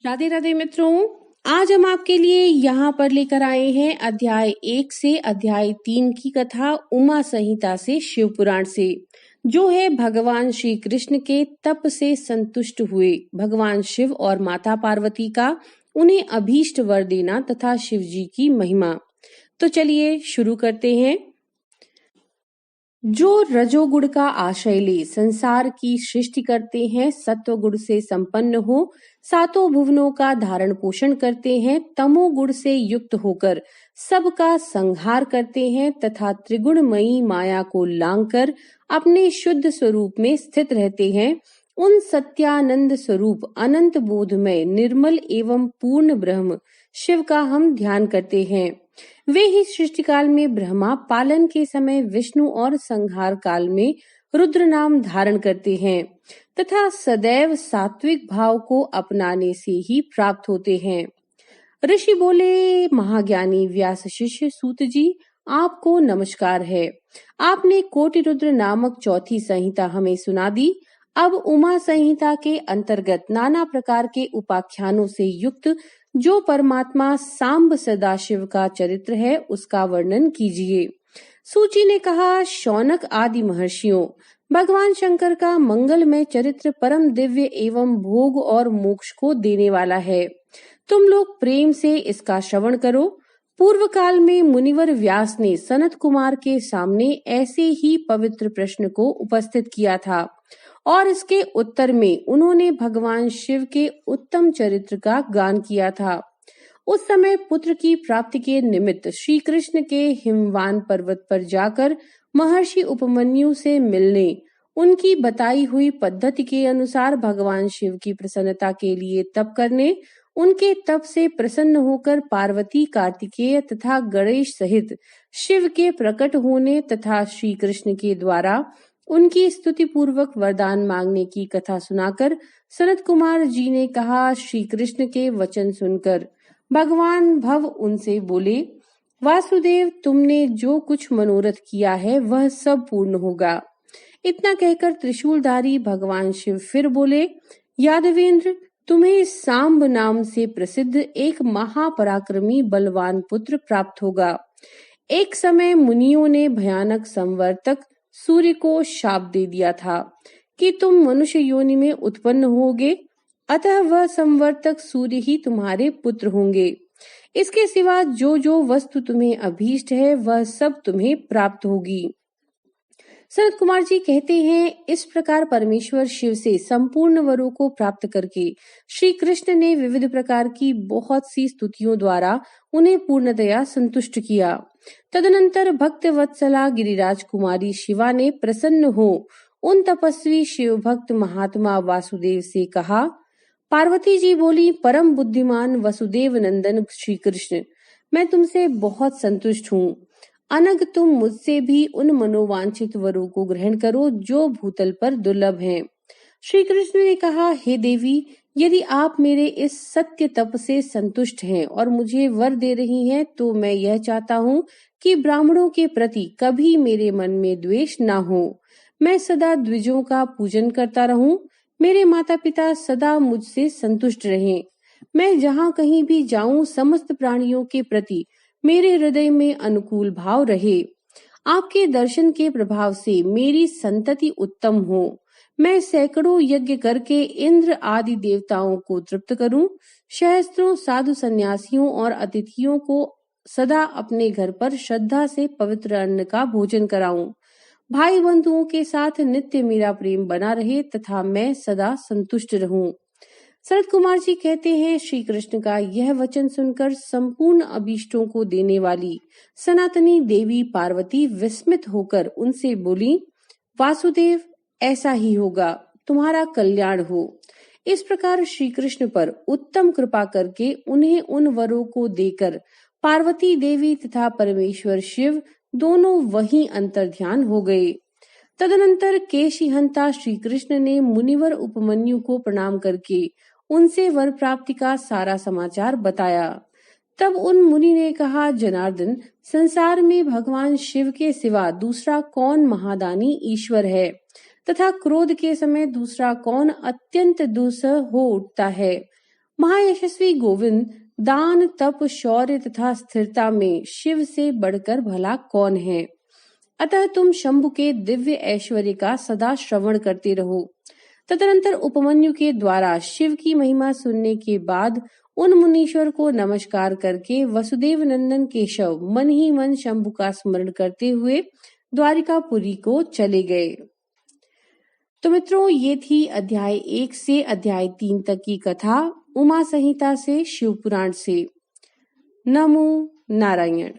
राधे राधे मित्रों, आज हम आपके लिए यहाँ पर लेकर आए हैं अध्याय 1 से अध्याय 3 की कथा उमा संहिता से शिव पुराण से, जो है भगवान श्री कृष्ण के तप से संतुष्ट हुए भगवान शिव और माता पार्वती का उन्हें अभीष्ट वर देना तथा शिव जी की महिमा। तो चलिए शुरू करते हैं। जो रजोगुण का आश्रय ले संसार की सृष्टि करते हैं, सत्व गुण से संपन्न हो सातों भुवनों का धारण पोषण करते हैं, तमोगुण से युक्त होकर सबका संहार करते हैं तथा त्रिगुणमयी माया को लांघकर अपने शुद्ध स्वरूप में स्थित रहते हैं, उन सत्यानंद स्वरूप अनंत बोधमय निर्मल एवं पूर्ण ब्रह्म शिव का हम ध्यान करते हैं। वे ही सृष्टि काल में ब्रह्मा, पालन के समय विष्णु और संहार काल में रुद्र नाम धारण करते हैं तथा सदैव सात्विक भाव को अपनाने से ही प्राप्त होते हैं। ऋषि बोले, महाज्ञानी व्यास शिष्य सूत जी, आपको नमस्कार है। आपने कोटि रुद्र नामक चौथी संहिता हमें सुना दी। अब उमा संहिता के अंतर्गत नाना प्रकार के उपाख्यानों से युक्त जो परमात्मा सांब सदाशिव का चरित्र है उसका वर्णन कीजिए। सूची ने कहा, शौनक आदि महर्षियों, भगवान शंकर का मंगलमय चरित्र परम दिव्य एवं भोग और मोक्ष को देने वाला है। तुम लोग प्रेम से इसका श्रवण करो। पूर्व काल में मुनिवर व्यास ने सनत कुमार के सामने ऐसे ही पवित्र प्रश्न को उपस्थित किया था और इसके उत्तर में उन्होंने भगवान शिव के उत्तम चरित्र का गान किया था। उस समय पुत्र की प्राप्ति के निमित्त श्री कृष्ण के हिमवान पर्वत पर जाकर महर्षि उपमन्यु से मिलने, उनकी बताई हुई पद्धति के अनुसार भगवान शिव की प्रसन्नता के लिए तप करने, उनके तप से प्रसन्न होकर पार्वती, कार्तिकेय तथा गणेश सहित शिव के प्रकट होने तथा श्री कृष्ण के द्वारा उनकी स्तुति पूर्वक वरदान मांगने की कथा सुनाकर सनत कुमार जी ने कहा, श्री कृष्ण के वचन सुनकर भगवान भव उनसे बोले, वासुदेव, तुमने जो कुछ मनोरथ किया है वह सब पूर्ण होगा। इतना कहकर त्रिशूलधारी भगवान शिव फिर बोले, यादवेंद्र, तुम्हें सांब नाम से प्रसिद्ध एक महापराक्रमी बलवान पुत्र प्राप्त होगा। एक समय मुनियों ने भयानक संवर्तक सूर्य को शाप दे दिया था कि तुम मनुष्य योनि में उत्पन्न होगे, अतः वह संवर्तक सूर्य ही तुम्हारे पुत्र होंगे। इसके सिवा जो जो वस्तु तुम्हें अभीष्ट है वह सब तुम्हें प्राप्त होगी। सनत कुमार जी कहते हैं, इस प्रकार परमेश्वर शिव से संपूर्ण वरों को प्राप्त करके श्री कृष्ण ने विविध प्रकार की बहुत सी स्तुतियों द्वारा उन्हें पूर्णतया संतुष्ट किया। तदनंतर भक्त वत्सला गिरिराज कुमारी शिवा ने प्रसन्न हो उन तपस्वी शिव भक्त महात्मा वासुदेव से कहा। पार्वती जी बोली, परम बुद्धिमान वसुदेव नंदन श्री कृष्ण, मैं तुमसे बहुत संतुष्ट हूँ। अनग तुम मुझसे भी उन मनोवांछित वरों को ग्रहण करो जो भूतल पर दुर्लभ हैं। श्री कृष्ण ने कहा, हे देवी, यदि आप मेरे इस सत्य तप से संतुष्ट हैं और मुझे वर दे रही हैं, तो मैं यह चाहता हूँ कि ब्राह्मणों के प्रति कभी मेरे मन में द्वेष न हो। मैं सदा द्विजों का पूजन करता रहूं। मेरे माता पिता सदा मुझसे संतुष्ट रहें। मैं जहाँ कहीं भी जाऊं, समस्त प्राणियों के प्रति मेरे हृदय में अनुकूल भाव रहे। आपके दर्शन के प्रभाव से मेरी संतति उत्तम हो। मैं सैकड़ों यज्ञ करके इंद्र आदि देवताओं को तृप्त करूं। सहस्त्रों साधु सन्यासियों और अतिथियों को सदा अपने घर पर श्रद्धा से पवित्र अन्न का भोजन कराऊं। भाई बंधुओं के साथ नित्य मेरा प्रेम बना रहे तथा मैं सदा संतुष्ट रहूं। सनत कुमार जी कहते हैं, श्री कृष्ण का यह वचन सुनकर संपूर्ण अभीष्टों को देने वाली सनातनी देवी पार्वती विस्मित होकर उनसे बोली, वासुदेव, ऐसा ही होगा, तुम्हारा कल्याण हो। इस प्रकार श्री कृष्ण पर उत्तम कृपा करके उन्हें उन वरों को देकर पार्वती देवी तथा परमेश्वर शिव दोनों वहीं अंतर्ध्यान हो गए। तदनंतर केशिहंता श्री कृष्ण ने मुनिवर उपमन्यु को प्रणाम करके उनसे वर प्राप्ति का सारा समाचार बताया। तब उन मुनि ने कहा, जनार्दन, संसार में भगवान शिव के सिवा दूसरा कौन महादानी ईश्वर है तथा क्रोध के समय दूसरा कौन अत्यंत दुस्सह हो उठता है। महायशस्वी गोविंद, दान, तप, शौर्य तथा स्थिरता में शिव से बढ़कर भला कौन है। अतः तुम शंभु के दिव्य ऐश्वर्य का सदा श्रवण करते रहो। तदनंतर उपमन्यु के द्वारा शिव की महिमा सुनने के बाद उन मुनीश्वर को नमस्कार करके वसुदेव नंदन केशव मन ही मन शंभु का स्मरण करते हुए द्वारिकापुरी को चले गए। तो मित्रों, ये थी अध्याय 1 से अध्याय 3 तक की कथा उमा संहिता से, शिव पुराण से। नमो नारायण।